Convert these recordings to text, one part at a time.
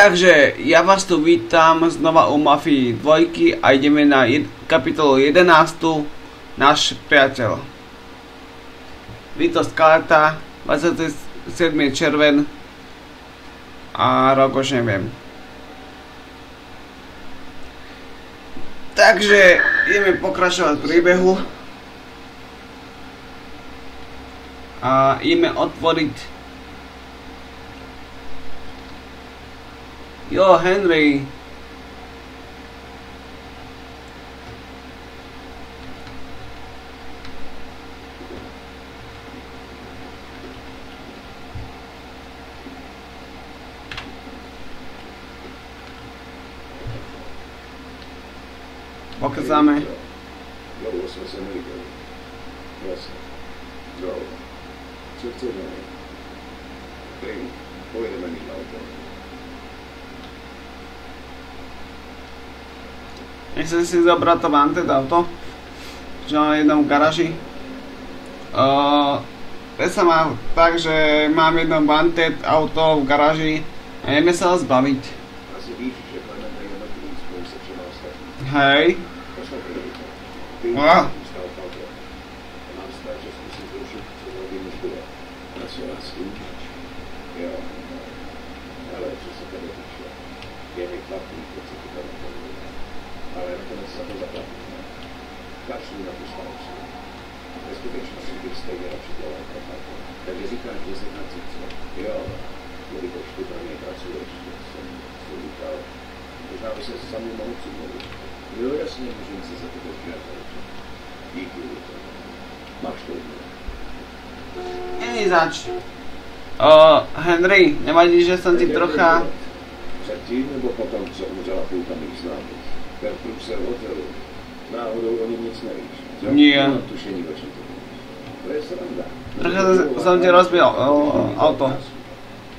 Takže ja vás tu vítam znova u Mafii 2 a ideme na kapitolu 11. Náš priateľ. Vito Skaleta, 27. červen a rok už neviem. Takže ideme pokračovať v príbehu a ideme otvoriť. Jo, Henry. Pokezáme. Dlouho jsme se neviděli. Jasně. Dlouho. Co chceš dělat? Klin, pojedeme mít na auto. Nechcem si zobrať to Vanted auto, čo mám jednom v garáži. Sa má tak, že mám jedno Vanted auto v garáži a ideme sa ho zbaviť. Asi víš, že Klementa je jednotlivý spolu se všema ostatní. Hej. Poslouchej, ty stál v auto. Mám strach, že zkusím zrušit, co velkým už bude. A co vás stíčíš? Jo. Ale co se tady týče, je mi chlapný, co ti tady povím. Ale nakonec se to zaplatíme. Kašlu na tu spoustu. Ve skutečnosti bych stejně radši dělal protáto. Takže říkáš, že jsi na cíce. Jo, jelikož ty pro mě pracuješ, jsem si říkal. Možná by se sami mohl přimluvit. Jo, jasně, můžeme si za tebe přijatelit. Díky, Vito. Máš to jedno. Není zač. Henry, nevadí, že som ti trocha... Předtím nebo potom, co umřela půlka mých známých? Ten průser hotelu. Náhodou o něm nic nevíš. Nie. Mám tušení, o čem to mluvíš. To je sranda. Trocha som ti rozbil auto.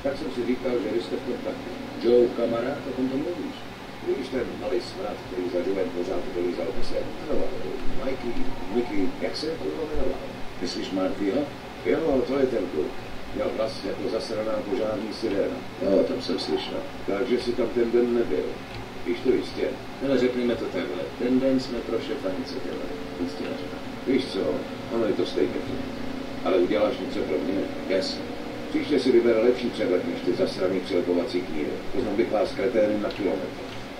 Tak jsem si říkal, že vy jste v kontaktu. Joe, kamarád, o tom to mluvíš. Víš ten malý smrad, který za Joem pořád vylízal po své. Mickey, jak se to jmenoval? Myslíš Martyho? Jo, to je ten kluk. Měl hlas jako zasraná požární siréna. No, o tom jsem slyšel. Takže si tam ten den nebyl. Víš to jistě? Ale řekněme to takhle. Ten den jsme pro šefa něco dělali. Jistě neřekl. Víš co, ono je to stejně. Ale uděláš něco pro mě? Jasně. Příště si vybere lepší přehled než ty zasraný přilepovací kníry. Poznám bych vás kreténem na kilometr.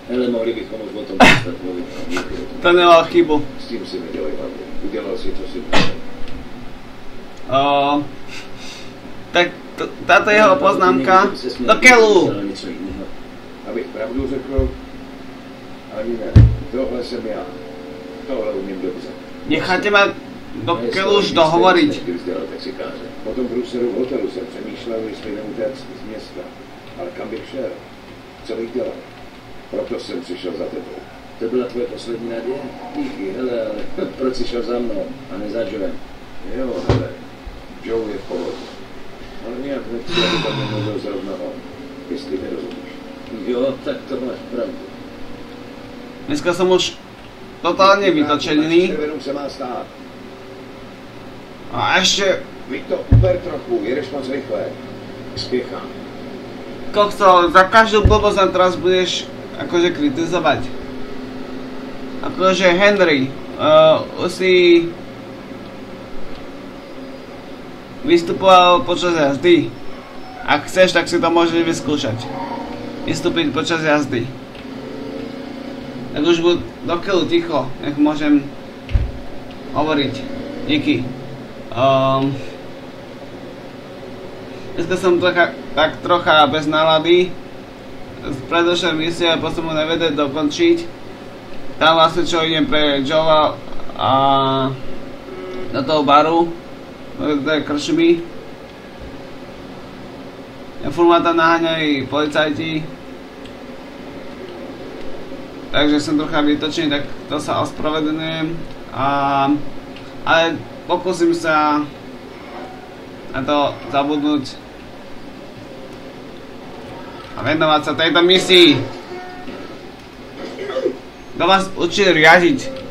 Hele, mohli bychom už o tom přestat mluvit. To nemal chybu. S tím si nedělej hlavně. Udělal si, co si měl. Tak táto jeho poznámka do keľu. Abych pravdu řekl, ani ne. Tohle jsem já. Tohle umím dobře. Necháte ma do keľu už dohovoriť. Po tom průseru v hotelu jsem přemýšlel, jestli neutéct z města. Ale kam bych šel? Co bych dělal? Proto jsem přišel za tebou. To byla tvoje poslední naděje? Díky, hele, ale proč jsi šel za mnou a ne za Joem? Jo, hele, Joe je v pohodě. Ale nějak nechci, aby tam nemluvil zrovna on, jestli nerozumíš. Jo, tak to máš pravdu. Dneska som už totálne vytočený. Se má stát. A ešte... Vito, uber trochu, jedeš moc rychle. Spěchám. Kokso, za každú blbosť nám teraz budeš akože kritizovať. Akože Henry, si vystupoval počas jazdy. Ak chceš, tak si to môžeš vyskúšať. Vystúpiť počas jazdy. Tak už buď do keľu ticho, nech môžem hovoriť. Díky. Dneska som tak trocha bez nálady. Z predošlej misie, ale potom mu nevedieť dokončiť. Tam vlastne čo idem pre Joea a do toho baru. Do tej krčmy. Furt ma tam naháňali policajti. Takže som trocha vytočený, tak to sa ospravedlňujem. Ale pokúsim sa na to zabudnúť a venovať sa tejto misii. Kto vás učil riadiť?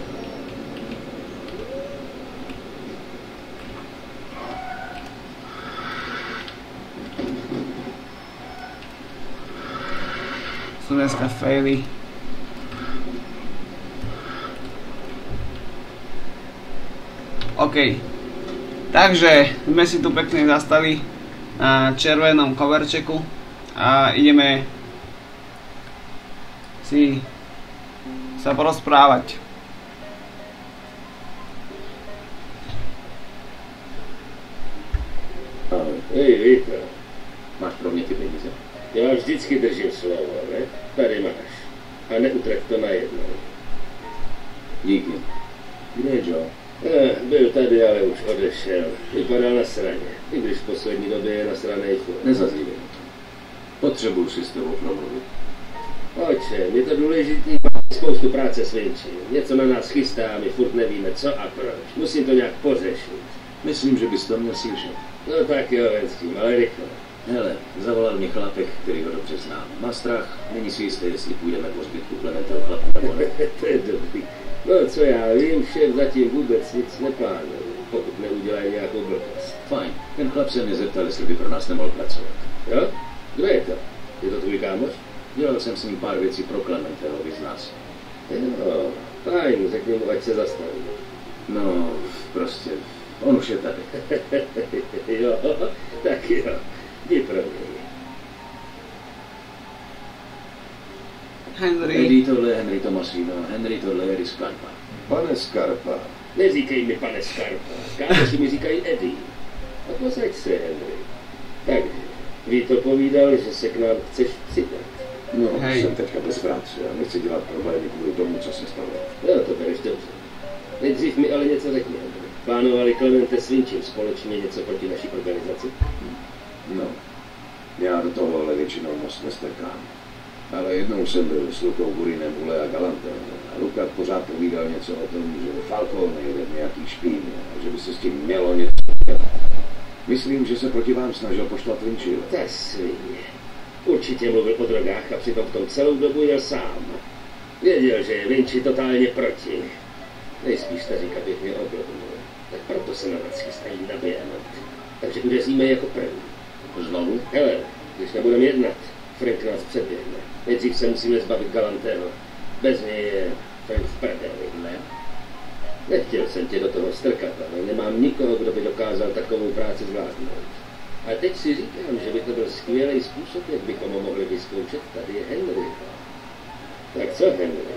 sú dneska faily. OK. Takže sme si tu pekne zastali na červenom coverčeku a ideme si sa porozprávať. Hej, Vito, máš pro mě ty peníze? Já vždycky držím slovo, ne? Tady máš. A neutrať to najednou. Díky. Kde je Joe? Byl tady, ale už odešel. Vypadal na sraně. I když v poslední době je na sranej furt. Nezazívej na to. Potřebuju si s tebou promluvit. Oče, je to důležitý, spoustu práce s Vinčím. Něco na nás chystá a my furt nevíme co a proč. Musím to nějak pořešit. Myslím, že bys to měl slyšet. No tak jo, ven s tím, ale rychle. Hele, zavolal mě chlapek, který ho dobře znám. Má strach, není si jistý, jestli půjdeme po zbytku Klementeho chlapu nebo ne. To je dobrý. No co já vím, šéf zatím vůbec nic neplánuje, pokud neudělají nějakou blbost. Fajn, ten chlap se mě zeptal, jestli by pro nás nemohl pracovat. Jo? Kdo je to? Je to tvůj kámoš? Dělal jsem s ním pár věcí pro Klementeho, vy z nás. Jo, fajn, řekni mu, ať se zastaví. No, prostě, on už je tady. Jo, tak jo, jdi pro něj. Henry. Eddie, tohle je Henry Tomasino, Henry, tohle je Eddie Scarpa. Pane Scarpa. Neříkej mi pane Scarpa, kámoši mi říkají Eddie. A posaď se, Henry. Takže, Vito povídal, že se k nám chceš přidat. No, hej. jsem teďka bez práce a nechci dělat problémy kvůli tomu, co se stalo. No, to bereš dobře. Nejdřív mi ale něco řekni, Henry. Plánovali Clemente s Vinčím společně něco proti naší organizaci? No, já do toho ale většinou moc nestrkám. Ale jednou jsem byl s Lukou Burinem u Lea Galanteho a Luka pořád povídal něco o tom, že Falcone je nějaký špín a že by se s tím mělo něco dělat. Myslím, že se proti vám snažil poštvat Vinčího. Ta svině. Určitě mluvil o drogách a přitom v tom celou dobu jel sám. Věděl, že je Vinci totálně proti. Nejspíš ta říka pěkně oblbnul. Tak proto se na nás chystají nabíjenout. Takže udeříme jako první. Znovu? Hele, když nebudeme jednat, Frank nás předběhne. Nejdřív se musíme zbavit Galanteho. Bez něj je Frank v prdeli. Ne. Nechtěl jsem tě do toho strkat, ale nemám nikoho, kdo by dokázal takovou práci zvládnout. A teď si říkám, že by to byl skvělý způsob, jak bychom ho mohli vyzkoušet. Tady je Henry. Tak co, Henry?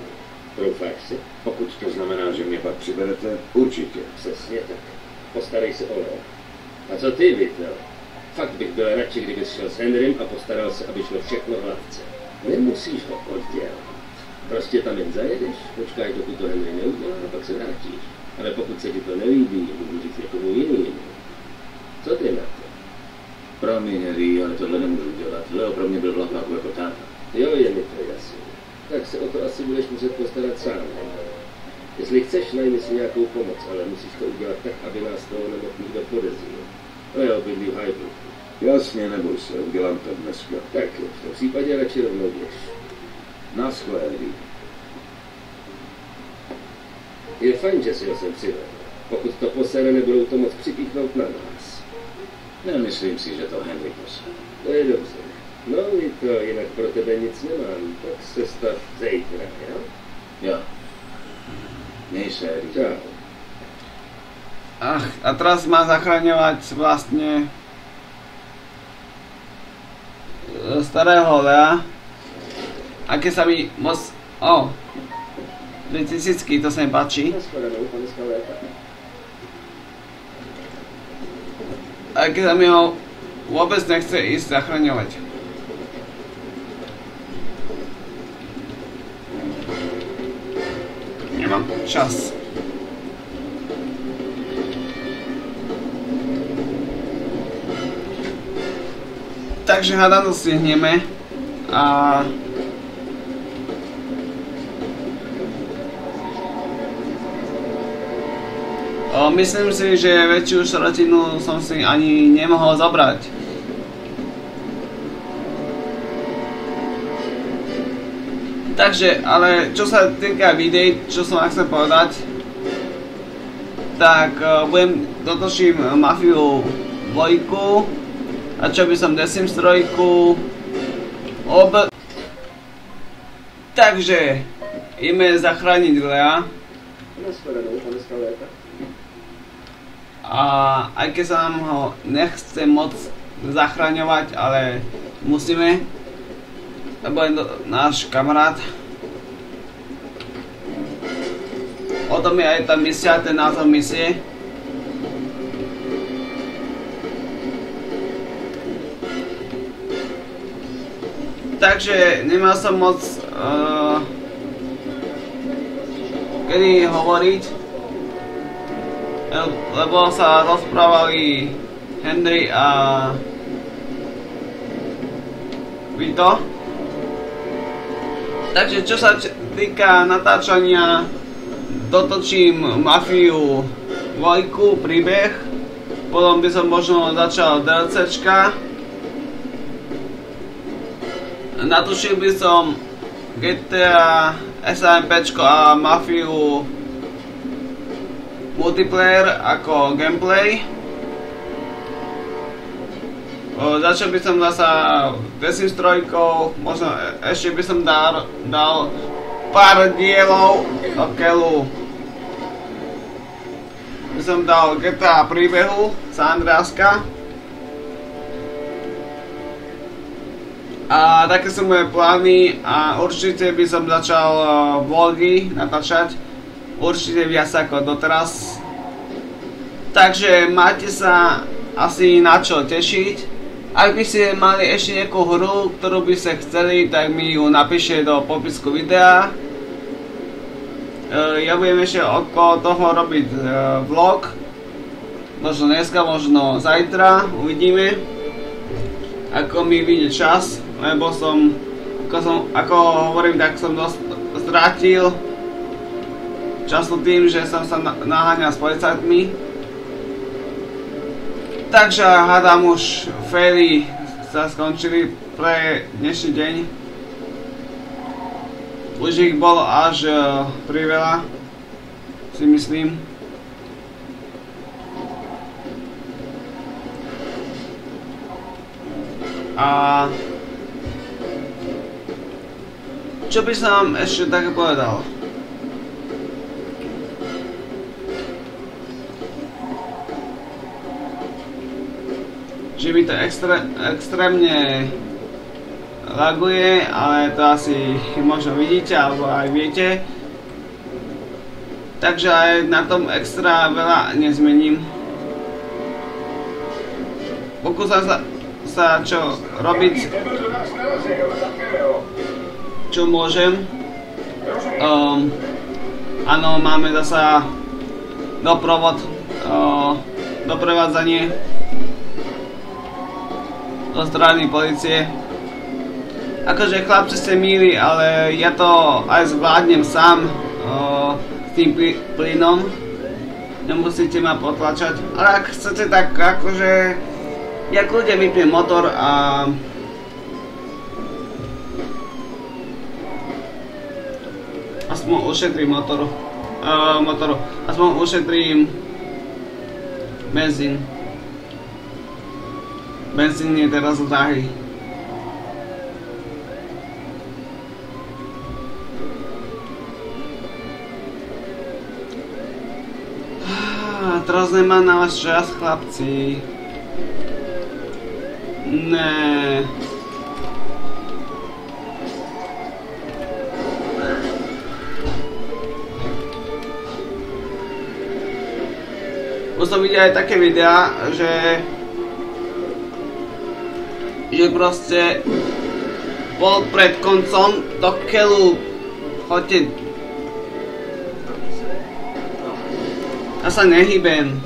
Doufáš si? Pokud to znamená, že mě pak přiberete, určitě. Přesně tak. Postarej se o Lea. A co ty, Vito? Fakt bych byl radši, kdybys šel s Henrym a postaral se, aby šlo všechno hladce. Nemusíš ho oddělat. Prostě tam jen zajedeš, počkáš, dokud to Henry neudělá a pak se vrátíš. Ale pokud se ti to nelíbí, můžu říct někomu jinému. Co ty na to? Promiň, Harry, ale tohle nemůžu dělat. Leo pro mě byl v lapáku jako táta. Jo, je mi to jasný. Tak se o to asi budeš muset postarat sám. Jestli chceš, najmi si nějakou pomoc, ale musíš to udělat tak, aby nás toho nemohl nikdo podezřít. Leo bydlí v Highbrooku. Jasně, neboj se, udělám to dneska. Tak jo, v tom případě radši rovnou běž. Naschle, Harry. Je fajn, že si ho sem přivedl. Pokud to posere, nebudou to moc připíchnout na nás. Nemyslím si, že to Henry posel. To je dobře. No, i to, jinak pro tebe nic nemám. Tak se stav zítra, jo? Jo. Měj se, Harry. Čau. Ach, a teraz má zachraňovať vlastne starého Lea. Aké sa mi moc... O! 2000, to sa mi páči. Nashledanou, pane Skaléta. Aké sa mi ho vôbec nechce ísť zachraňovať. Nemám čas. Takže hádam to stihneme a myslím si, že väčšiu šrotinu som si ani nemohol zobrať. Takže, ale čo sa týka videí, čo som chcel povedať, tak dotočím Mafiu 2, a čo by som The Sims 3, Takže ideme zachrániť Lea. Nashledanou, pane Skaléta. A aj keď sa nám ho nechce moc zachraňovať, ale musíme, lebo je to náš kamarát. O tom je aj tá misia, ten názov misie. Takže nemal som moc kedy hovoriť, lebo sa rozprávali Henry a Vito. Takže čo sa týka natáčania, dotočím Mafiu 2, príbeh, potom by som možno začal DLCčka. Natočil by som GTA, SMPčko a Mafiu multiplayer ako gameplay. Začal by som zasa The Sims 3, možno ešte by som dal pár dielov do keľu. By som dal GTA príbehu San Andreaska. A také sú moje plány a určite by som začal vlogy natáčať, určite viac ako doteraz. Takže máte sa asi na čo tešiť. Ak by ste mali ešte nejakú hru, ktorú by ste chceli, tak mi ju napíšte do popisku videa. Ja budem ešte okolo toho robiť vlog. Možno dneska, možno zajtra, uvidíme. Ako mi vyjde čas. Lebo ako hovorím, tak som dosť strátil času tým, že som sa naháňal s policajtmi. Takže hádam už faily sa skončili pre dnešný deň. Už ich bolo až priveľa, si myslím. A čo by som ešte také povedal? Že mi to extrémne laguje, ale to asi možno vidíte, alebo aj viete. Takže aj na tom extra veľa nezmením. Pokúsam sa čo robiť, čo môžem. Áno, máme zasa doprevádzanie zo strany policie. Akože chlapci ste milí, ale ja to aj zvládnem sám s tým plynom. Nemusíte ma potlačať. Ale ak chcete, tak akože ja kľudne vypnem motor a aspoň ušetrím aspoň ušetrím benzín. Benzín je teraz drahý. Teraz nemá na vás čas, chlapci. Ne. Už som videl aj také videá, že proste bol pred koncom do keľu, chodte. Ja sa nehýbem.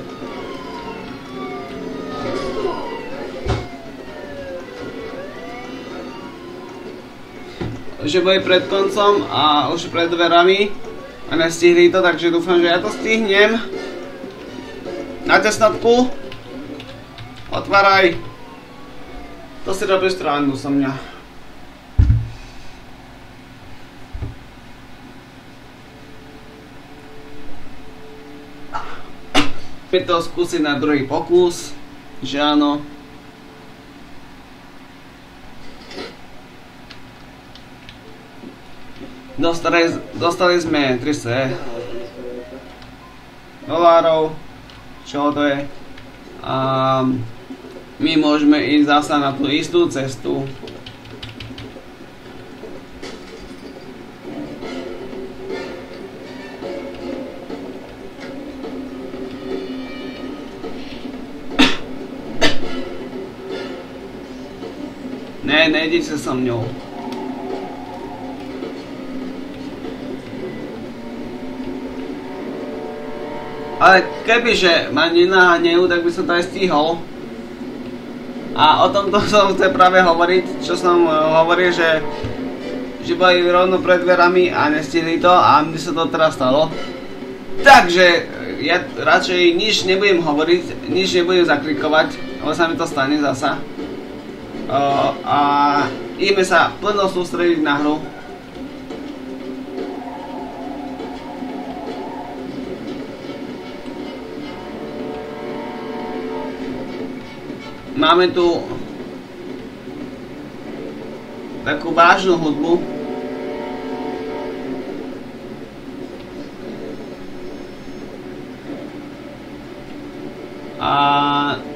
Že boli pred koncom a už pred dverami a nestihli to, takže dúfam, že ja to stihnem. Na tesnotku. Otváraj. To si robíš srandu so mňa. Poďme to skúsiť na druhý pokus, že áno. Dostali sme 300 dolárov, čo to je. A my môžeme ísť zasa na tú istú cestu. Ne, nejdite so mňou. Ale kebyže ma nenaháňajú, tak by som to aj stihol. A o tomto som chcel práve hovoriť, čo som hovoril, že boli rovno pred dverami a nestihli to a mne sa to teraz stalo. Takže ja radšej nič nebudem hovoriť, nič nebudem zaklikovať, lebo sa mi to stane zasa. A ideme sa plno sústrediť na hru. Máme tu takú vážnu hudbu. A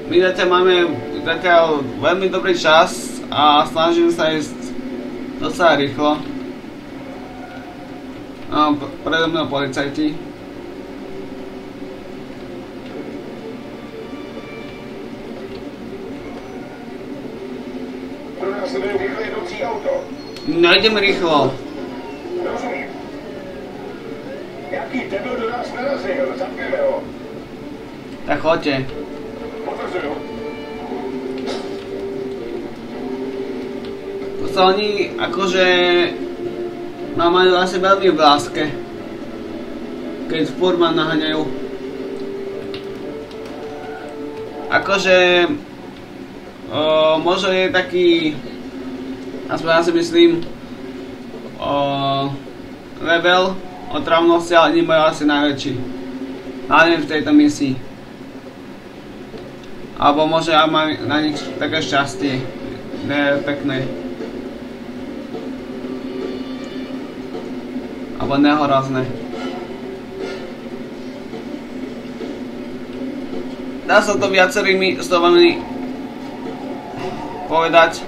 my zatiaľ máme veľmi dobrý čas a snažím sa ísť docela rýchlo. Predo mnou policajti. No idem rýchlo. Rozumím. Jaký debil do nás narazil? Zatkneme ho. Tak choďte. Potvrzuju. To sa oni akože majú asi veľmi v láske, keď furt ma naháňajú. Akože možno je taký, aspoň ja si myslím, level otravnosti, ale nie majú asi najväčší. Hlavne v tejto misii. Alebo možno ja mám na nich také šťastie. Pekné. Alebo nehorazné. Dá sa to viacerými slovami povedať.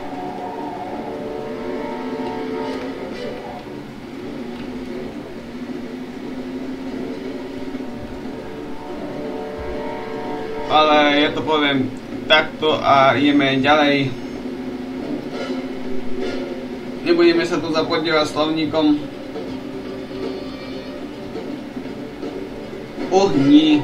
Ale ja to poviem takto a ideme ďalej. Nebudeme sa tu zapodievať slovníkom. Uhni.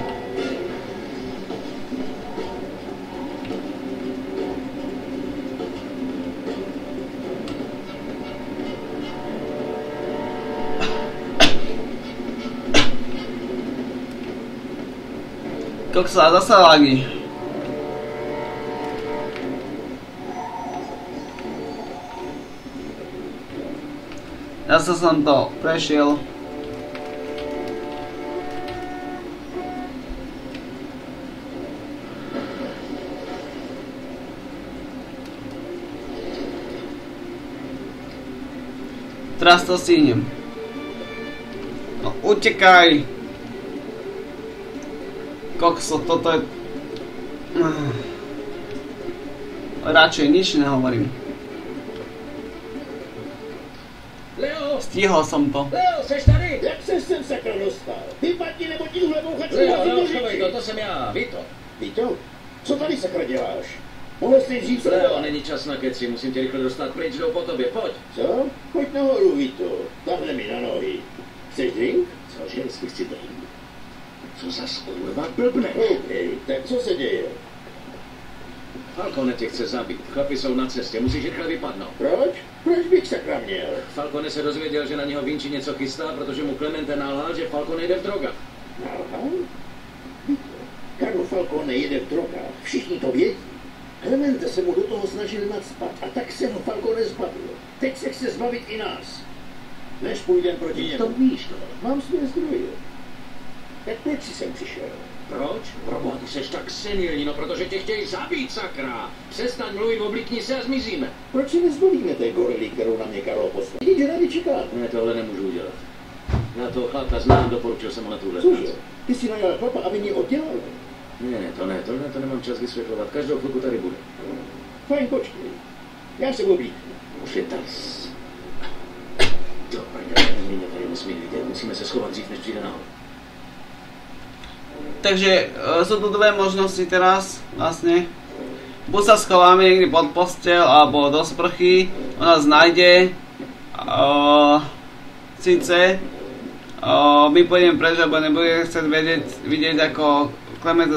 Koksa, zase lagi. Zase som to prešiel. Teraz to stihnem. No, utekaj! Kokso, toto je... Radšej nič nehovorím. Leo! Stihol som to. Leo, seš tady? Jak se sem sakra dostal? Vypadni nebo ti tuhle bouchačku Leo, hodím do schovej říči. to jsem já, Vito. Vito, co tady sakra děláš? Mohl jsi dřív Leo, sledovat. není čas na keci, musím tě rychle dostat pryč, jdou po tobě, pojď. Co? Pojď nahoru, Vito. Tahle mi na nohy. Chceš drink? Cože, jestli chci drink? Co za skurva blbne? OK, tak co se děje? Falcone tě chce zabít, chlapi jsou na cestě, musíš rychle vypadnout. Proč? Proč bych sakra měl? Falcone se dozvěděl, že na něho Vinci něco chystá, protože mu Clemente nalhal, že Falcone jde v drogách. Nalhal? Vito, Carlo Falcone jede v drogách, všichni to vědí. Clemente se mu do toho snažil nacpat a tak se ho Falcone zbavil. Teď se chce zbavit i nás. Než půjdem proti němu. To víš, no. Mám své zdroje. Tak proč si sem přišel? Proč? Proboha, ty seš tak senilní, no protože tě chtějí zabít, sakra. Přestaň mluvit, oblíkni se a zmizíme. Proč si nezvolíme té gorily, kterou na mě Karlo poslal? Jdi, tady čeká. Ne, tohle nemůžu udělat. Já toho chlapka znám, doporučil jsem ho na tuhle Cože? práci. Ty si najal chlapa, aby mě oddělal? Ne, to nemám čas vysvětlovat. Každou chvilku tady bude. Fajn, počkej. Já se oblíknu. Už je tady. Do prdele, mě tady nesmí vidět. Musíme se schovat dřív, než přijde nahoru. Takže sú tu dve možnosti teraz vlastne. Buď sa schováme niekde pod posteľ alebo do sprchy, on nás nájde. Sice my pôjdeme preč, lebo nebude chcieť vidieť ako Klement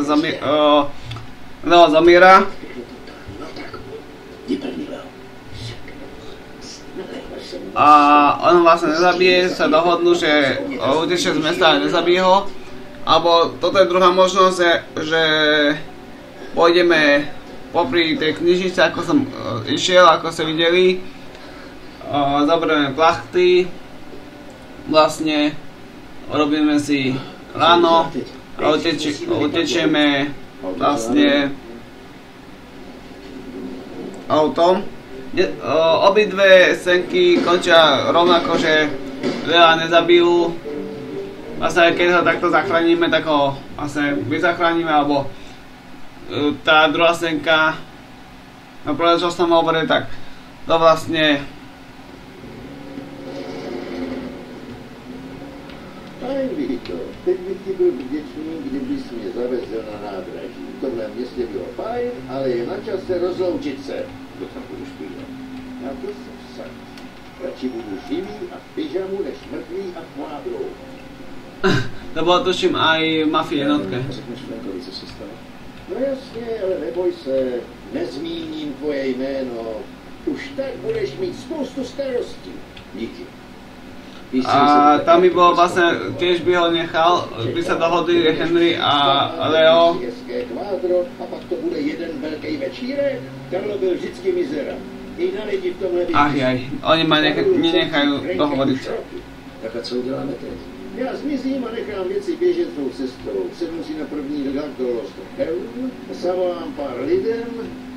Leo zomiera. A on vlastne nezabije, sa dohodnú, že utečie z mesta a nezabije ho. Alebo toto je druhá možnosť, že pôjdeme popri tej knižnici, ako som išiel, ako ste videli. Zoberieme plachty, vlastne robíme si ráno a utečieme vlastne autom. Obidve scénky končia rovnako, že veľa nezabijú. Vlastne keď ho takto zachránime, tak ho vlastne vyzachránime, alebo tá druhá scénka, no prvé čo som hovoril, tak to vlastne Fajn, Vito. Teď bych ti byl vděčný, kdybys mě zavezl na nádraží. V tomhle městě bylo fajn, ale je na čase rozloučit se. To tam budu špívat. Na to jsem vsad. Radši budu živý a v pyžamu, než mrtvý a kvádrou. to bolo tuším aj v Mafii jednotke. Řekneš Frankovi, co se stalo? No jasně, ale neboj se, nezmíním tvoje jméno. Už tak budeš mít spoustu starostí. Díky. A tam by bolo vlastne, tiež by ho nechal, by sa dohodli Henry a Leo. Kvádro, a pak to bude jeden velký večírek. Karlo byl vždycky mizera. I na lidi v tomhle oni ma nenechajú dohovoriť. Tak a co uděláme teď? Já zmizím a nechám věci běžet svou cestou. Sednu si na první vlak do Lost Town, zavolám pár lidem,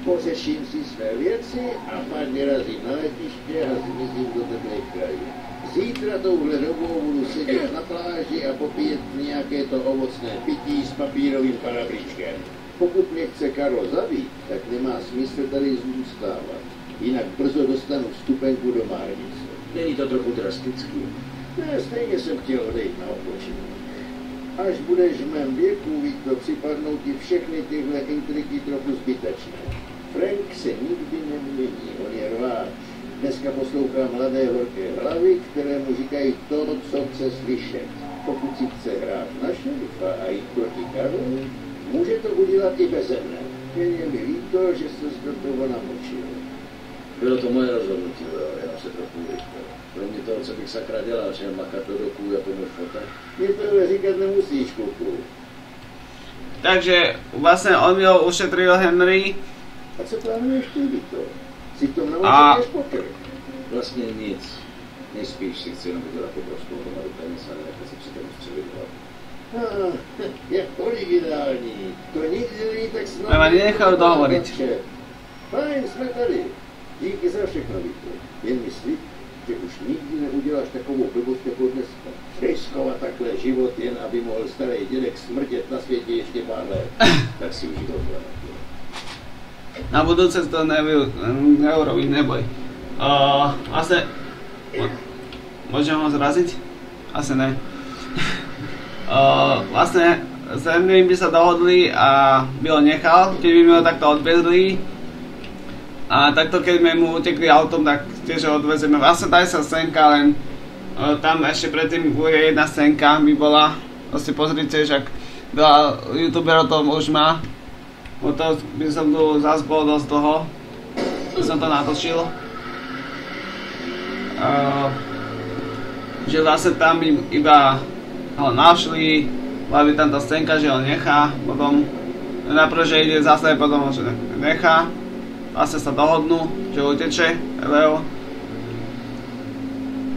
pořeším si své věci a pak vyrazím na letiště a zmizím do teplých krajů. Zítra touhle dobou budu sedět na pláži a popíjet nějaké to ovocné pití s papírovým parabričkem. Pokud mě chce Karlo zabít, tak nemá smysl tady zůstávat. Jinak brzo dostanu vstupenku do Márnice. Není to trochu drastický? Ne, stejně jsem chtěl odejít na odpočinek. Až budeš v mém věku, Vito, připadnou ti všechny tyhle intriky trochu zbytečné. Frank se nikdy nemění, on je rváč. Dneska poslouchá mladé horké hlavy, kterému říkají to, co chce slyšet. Pokud si chce hrát na šerifa a jít proti Karlu, může to udělat i beze mne. Jen je mi líto, že se do toho namočil. Bylo to moje rozhodnutí, já se trochu vyšel. Kromě toho, co bych sakra dělal, že makat do roku jako můj fotek. Mě tohle říkat nemusíš, kuku. Takže vlastne on ho ušetril Henry. A co plánuješ ty, Vito? Si v tom namočíš poker? Vlastně nic. Nejspíš si chci jenom udělat obrovskou hromadu peněz a nenechat si přitom střelovat. Jak originální. To nikdy není tak snadné. Ale nenechal dohovoriť. Fajn, jsme tady. Díky za všechno, Vito. Jen mi slib, že už nikdy neuděláš takovou blbost jako dneska. Riskovat takhle život, jen aby mohl starý dědek smrdět na světě ještě pár let. Tak si už to pamatuj. Na budúce to neurobiť, neboj. Asi... Môžem ho zraziť? Asi ne. Vlastne s Henrym by sa dohodli a by ho nechal, keď by mi ho takto odvezli. A takto keď sme mu utekli autom, tak tiež ho odvezeme. Vlastne tá sa scénka, len tam ešte predtým bude jedna scénka by bola. To si pozrite, však veľa youtuberov to už má. O to by som tu zás bol dosť dlho, by som to natočil. Že vlastne tam by iba ho našli, bola by tam tá scénka, že ho nechá, potom najprv, že ide zase, potom ho nechá. Vlastne sa dohodnú, že uteče, Leo.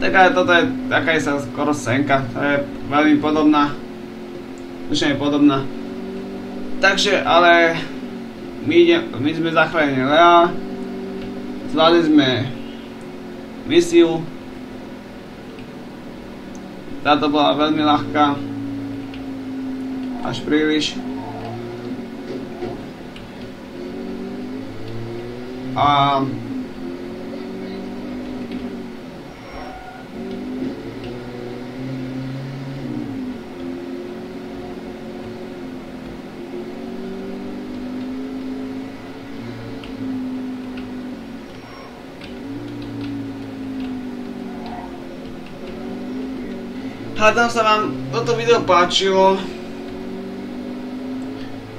Tak aj toto je taká sa skoro scénka, to je veľmi podobná. už je podobná. Takže, ale my sme zachránili Lea, zvládli sme misiu. Táto bola veľmi ľahká, až príliš. A hádam sa vám toto video páčilo.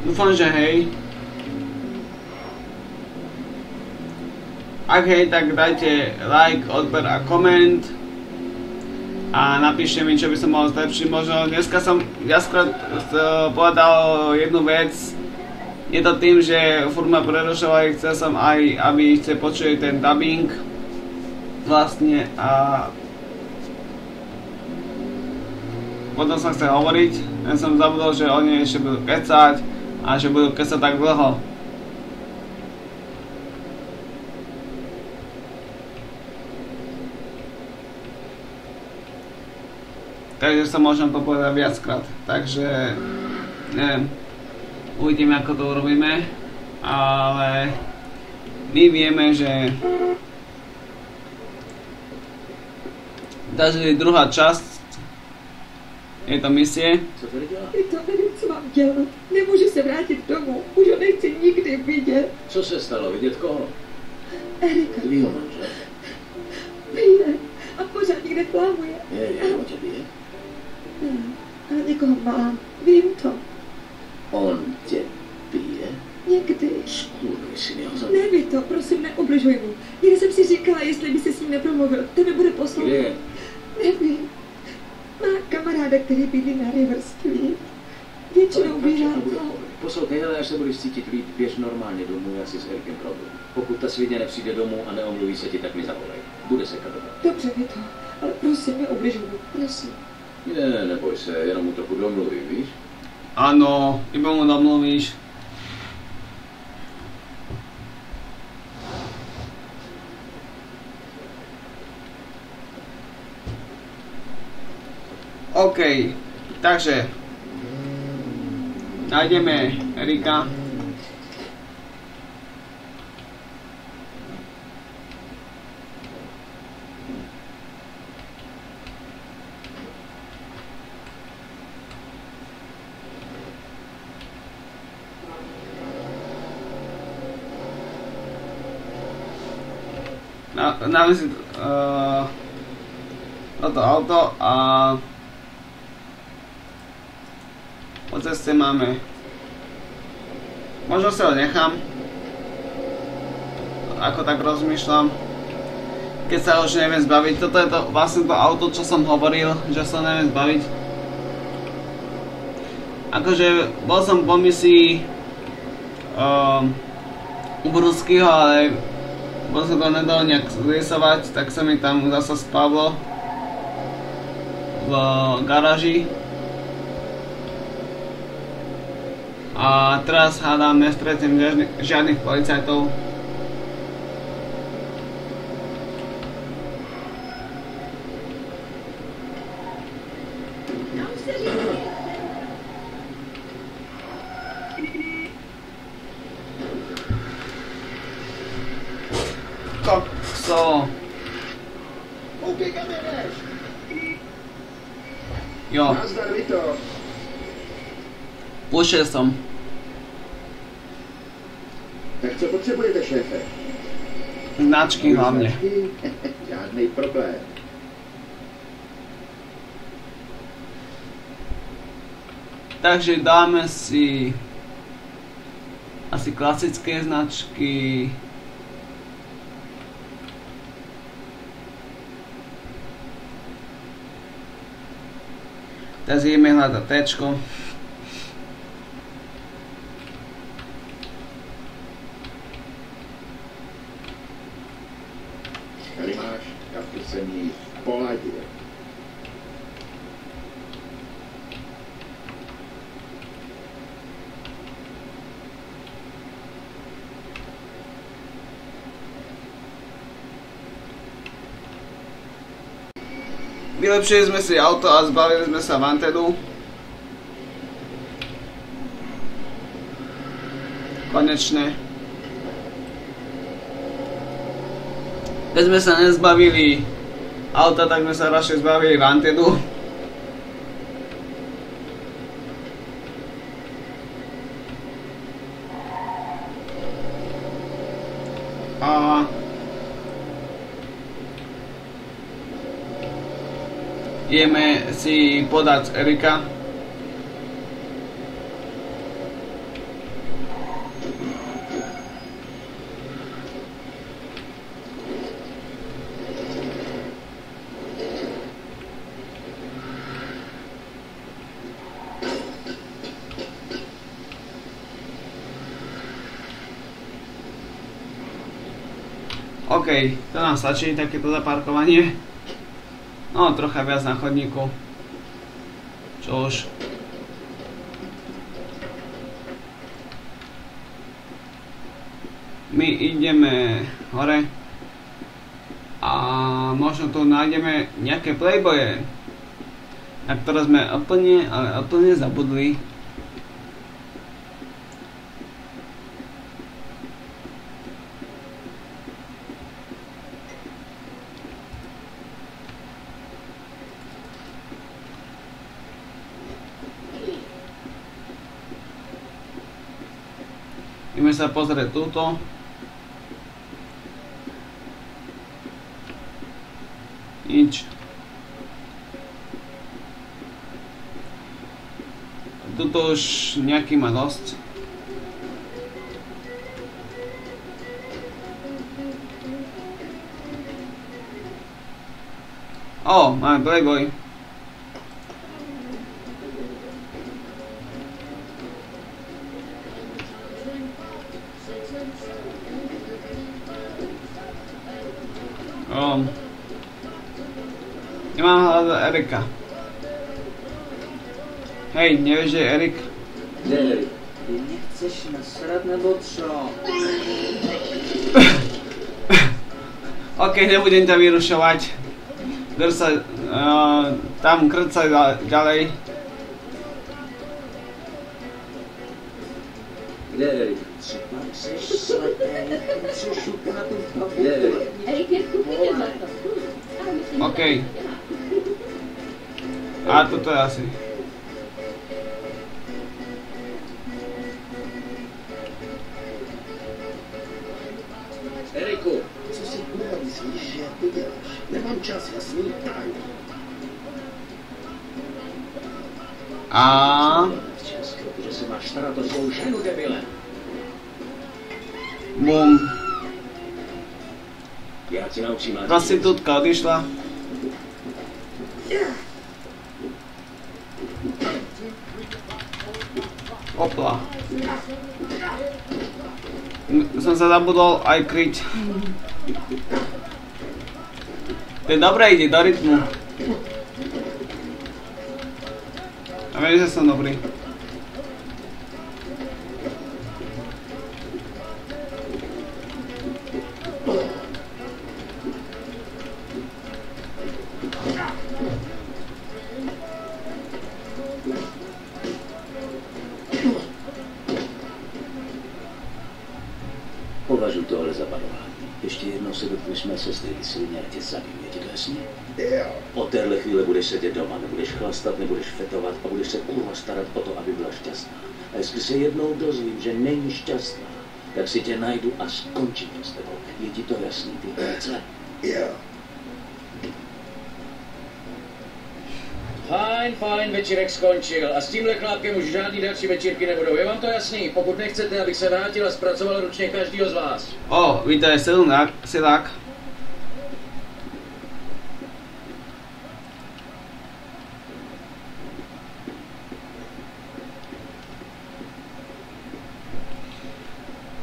Dúfam, že hej. Ak hej, tak dajte like, odber a koment. A napíšte mi, čo by som mal zlepšiť. Možno dneska som viackrát povedal jednu vec. Je to tým, že furt ma prerušovali, chcel som aj, aby ste počuli ten dubbing. Vlastne a potom som chcel hovoriť, len som zabudol, že oni ešte budú kecať a že budú kecať tak dlho. Takže som možno to povedal viackrát, takže neviem, uvidíme ako to urobíme, ale my vieme, že takže druhá časť je to misie. Co tady dělá? Je to nevím, co mám dělat. Nemůžu se vrátit domů. Už ho nechci nikdy vidět. Co se stalo? Vidět koho? Erika Tvýho manžela. pije a pořád někde plávuje. Je, on tě bije? Ne, ale někoho mám. Vím to. On tě bije? Někdy. Skurvy si ho zabij. Neví to, prosím, neubližuj mu. Jen jsem si říkala, jestli by se s ním nepromluvil, tebe bude poslouchat. Kde je? Nevím. Má kamaráda, který bydlí na Riverství. Většinou bývá to. Poslouchej, ale až se budeš cítit líp, běž normálně domů, já si s Erikem problém. Pokud ta svině nepřijde domů a neomluví se ti, tak mi zavolej. Bude se kadovat. Dobře, Vito, ale prosím, neubližuj mu, prosím. Ne, neboj se, jenom mu trochu domluví, víš? Áno, iba mu domluvíš. OK, takže nájdeme Erika. Dáme si toto auto a po ceste máme, možno si ho nechám, ako tak rozmýšľam, keď sa už neviem zbaviť. Toto je to vlastne to auto, čo som hovoril, že sa neviem zbaviť. Akože bol som po misii u Bruskyho, ale bol som to nedal nejak zrysovať, tak sa mi tam zasa spavlo v garáži. A teraz hádam, nestretnem žiadnych policajtov. Kokso. Jo. Nazdar, Vito. Pušil som. Tak co potřebujete, šéfe? Značky hlavne. Žádnej problém. Takže dáme si asi klasické značky. Teraz ideme hľadať téčko. Tady máš kapusení v poladě. Vylepšili sme si auto a zbavili sme sa Wantedu. Konečne. Keď sme sa nezbavili auta, tak sme sa radšej zbavili Wantedu. A ideme si podať Erika. OK, to nám stačí, takéto zaparkovanie. No, trocha viac na chodníku. Čo už. My ideme hore. A možno tu nájdeme nejaké playboye, na ktoré sme úplne zabudli. Ideme sa pozrieť túto. Nič. Tuto už nejaký má dosť. Ó, máme playboy. Nemám hľadať Erika. Hej, nevieš, že je Erik? Kde je Erik? Ty nechceš nasrať nebo čo? OK, nebudem ťa vyrušovať. Drž sa, tam krcaj ďalej. Kde je Erik? Třeba chceš slepej, chceš šukat tu papu. Kde je Erik? Erik je v kuchyni zlato. OK. A toto je asi. Eriku! Co si kurva myslíš, že ty děláš? Nemám čas, jasný? Tak. A Česko, že se máš starat o svou ženu, debile. bum. Já ti naučím mladí. Prostitútka odišla. Opla. Som sa zabudol aj kryť. To je dobré, ide do rytmu. A vieš, že som dobrý. Považuji tohle za barování. Ještě jednou se dotkneš mé sestry, svině, a tě zabiju, je ti to jasně? Jo. Od téhle chvíle budeš sedět doma, nebudeš chlastat, nebudeš fetovat a budeš se kurva starat o to, aby byla šťastná. A jestli se jednou dozvím, že není šťastná, tak si tě najdu a skončím to s tebou. Je ti to jasný, ty klece? Jo. Fajn, večírek skončil. A s tímhle chlápkem už žádný další večírky nebudou. Je vám to jasný? Pokud nechcete, abych se vrátil a zpracoval ručně každýho z vás. O, vítaj silák.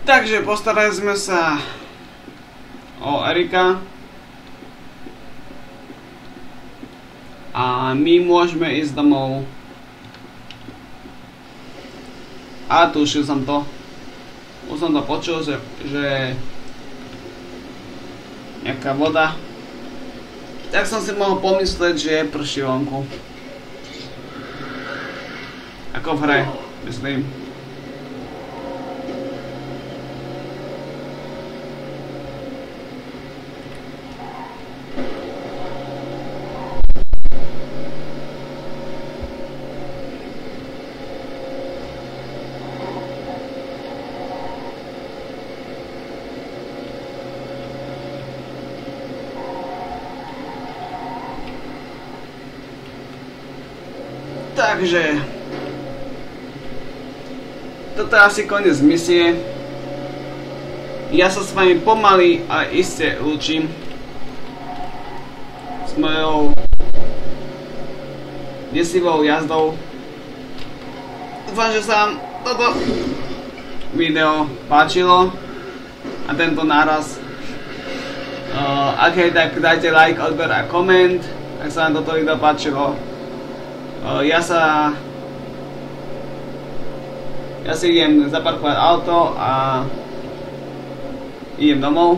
Takže postarali sme sa o Erika. A my môžeme ísť domov. A tušil som to. Už som to počul, že nejaká voda. tak som si mohol pomysleť, že prší vonku. Ako v hre, myslím. Takže toto je asi koniec misie. Ja sa s vami pomaly a iste lúčim s mojou desivou jazdou. Dúfam, že sa vám toto video páčilo a tento náraz. Ak hej, tak dajte like, odber a koment, ak sa vám toto video páčilo. Ja si idem zaparkovať auto a idem domov.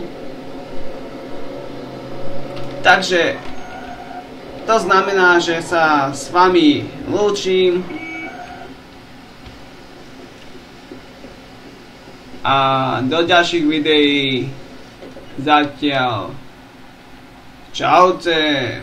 Takže to znamená, že sa s vami lúčim a do ďalších videí zatiaľ čaute.